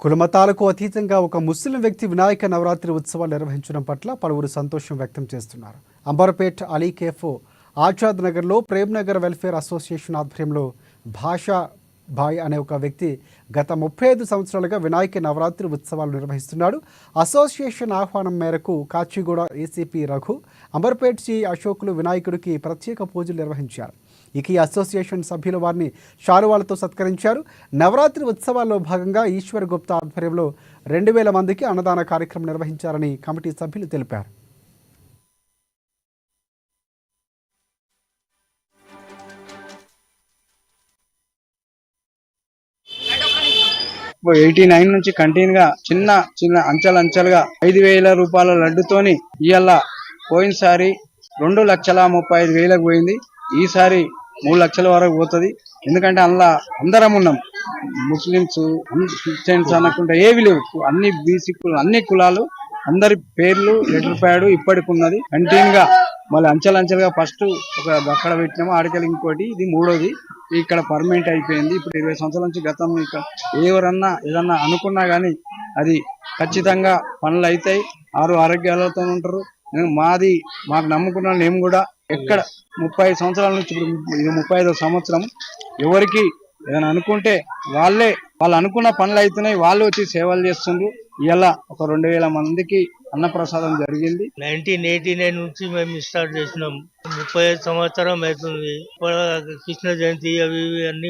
కులమతాలకు అతీతంగా ఒక ముస్లిం వ్యక్తి వినాయక నవరాత్రి ఉత్సవాలు నిర్వహించడం పట్ల పలువురు సంతోషం వ్యక్తం చేస్తున్నారు. అంబర్పేట్ అలీ కేఫ్ ఆజాద్ నగర్లో ప్రేమ్ నగర్ వెల్ఫేర్ అసోసియేషన్ ఆధ్వర్యంలో భాషా భాయ్ అనే ఒక వ్యక్తి గత 35 సంవత్సరాలుగా వినాయక నవరాత్రి ఉత్సవాలు నిర్వహిస్తున్నాడు. అసోసియేషన్ ఆహ్వానం మేరకు కాచిగూడ ఏసీపీ రఘు, అంబర్పేట్ సి అశోకులు వినాయకుడికి ప్రత్యేక పూజలు నిర్వహించారు. ఇక ఈ అసోసియేషన్ సభ్యులు వారిని శాలువాలతో సత్కరించారు. నవరాత్రి ఉత్సవాల్లో భాగంగా ఈశ్వర్ గుప్తా ఆధ్వర్యంలో 2000 మందికి అన్నదాన కార్యక్రమం నిర్వహించారని కమిటీ సభ్యులు తెలిపారు. 89 నుంచి కంటిన్యూగా చిన్న అంచెలంచెలుగా 5,000 రూపాయల లడ్డుతోని ఇవాళ పోయినసారి 2,35,000 పోయింది. ఈసారి 3 లక్షల వరకు పోతుంది. ఎందుకంటే అందులో అందరం ఉన్నాం, ముస్లిమ్స్, క్రిస్టియన్స్ అనకుండా ఏవి లేవు, అన్ని బీసీ అన్ని కులాలు, అందరి పేర్లు లెటర్ ప్యాడ్ ఇప్పటికి ఉన్నది. కంటిన్యూగా మళ్ళీ అంచెలంచెలుగా ఫస్ట్ ఒక అక్కడ పెట్టినాము, ఆడికెళ్ళి ఇంకోటి, ఇది మూడోది ఇక్కడ పర్మనెంట్ అయిపోయింది. ఇప్పుడు 20 సంవత్సరాల నుంచి గతం ఇక్కడ ఎవరన్నా ఏదన్నా అనుకున్నా గానీ అది ఖచ్చితంగా పనులు అవుతాయి. ఆరోగ్యాలతో ఉంటారు. మాకు నమ్ముకున్న మేము కూడా ఎక్కడ 30 సంవత్సరాల నుంచి ఇప్పుడు ఇది 35వ సంవత్సరం. ఎవరికి ఏదైనా అనుకుంటే వాళ్ళు అనుకున్న పనులు అవుతున్నాయి, వాళ్ళు వచ్చి సేవలు చేస్తుండ్రు. ఇలా ఒక 2,000 మందికి అన్నప్రసాదం జరిగింది. 1989 నుంచి మేము స్టార్ట్ చేసినాం. 35 సంవత్సరం అవుతుంది. కృష్ణ జయంతి అవి అన్ని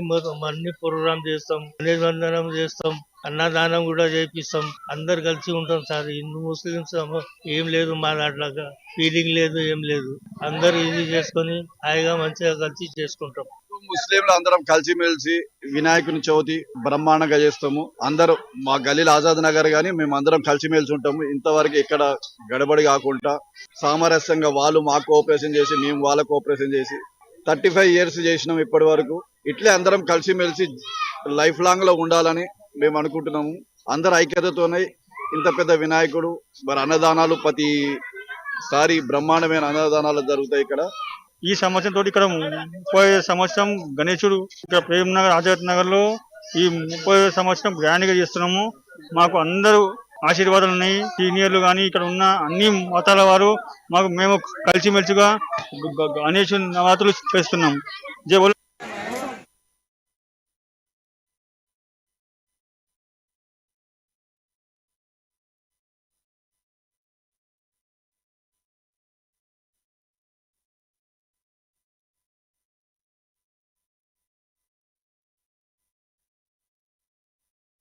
ప్రోగ్రామ్ చేస్తాం, నిబంధనం చేస్తాం, అన్నదానం కూడా చేపిస్తాం. అందరు కలిసి ఉంటాం సార్. హిందూ ముస్లిమ్స్ ఏం లేదు, మా దాంట్లో ఫీలింగ్ లేదు, ఏం లేదు. అందరు ఇది చేసుకొని హాయిగా మంచిగా కలిసి చేసుకుంటాం. ముస్లింలు అందరం కలిసిమెలిసి వినాయకుని చవితి బ్రహ్మాండంగా చేస్తాము. అందరూ మా గలీల్ ఆజాద్ నగర్ గానీ మేము అందరం కలిసిమెలిసి ఉంటాము. ఇంతవరకు ఇక్కడ గడబడి కాకుండా సామరస్యంగా వాళ్ళు మాకు కోఆపరేషన్ చేసి మేము వాళ్ళ కోఆపరేషన్ చేసి 35 ఇయర్స్ చేసినాం ఇప్పటి వరకు. ఇట్లే అందరం కలిసిమెలిసి లైఫ్ లాంగ్ లో ఉండాలని మేము అనుకుంటున్నాము. అందరు ఐక్యతతోనే ఇంత పెద్ద వినాయకుడు మరి అన్నదానాలు ప్రతిసారి బ్రహ్మాండమైన అన్నదానాలు జరుగుతాయి ఇక్కడ. ఈ సంవత్సరం తోటి ఇక్కడ 30 సంవత్సరం గణేశుడు ఇక్కడ ప్రేమ్ నగర్ ఆజాద్ నగర్ లో ఈ 30 సంవత్సరం గ్రాండ్ గా చేస్తున్నాము. మాకు అందరూ ఆశీర్వాదాలు ఉన్నాయి. సీనియర్లు కానీ ఇక్కడ ఉన్న అన్ని మతాల వారు మేము కలిసిమెలిసిగా గణేశుడు నవరాత్రులు చేస్తున్నాం. జై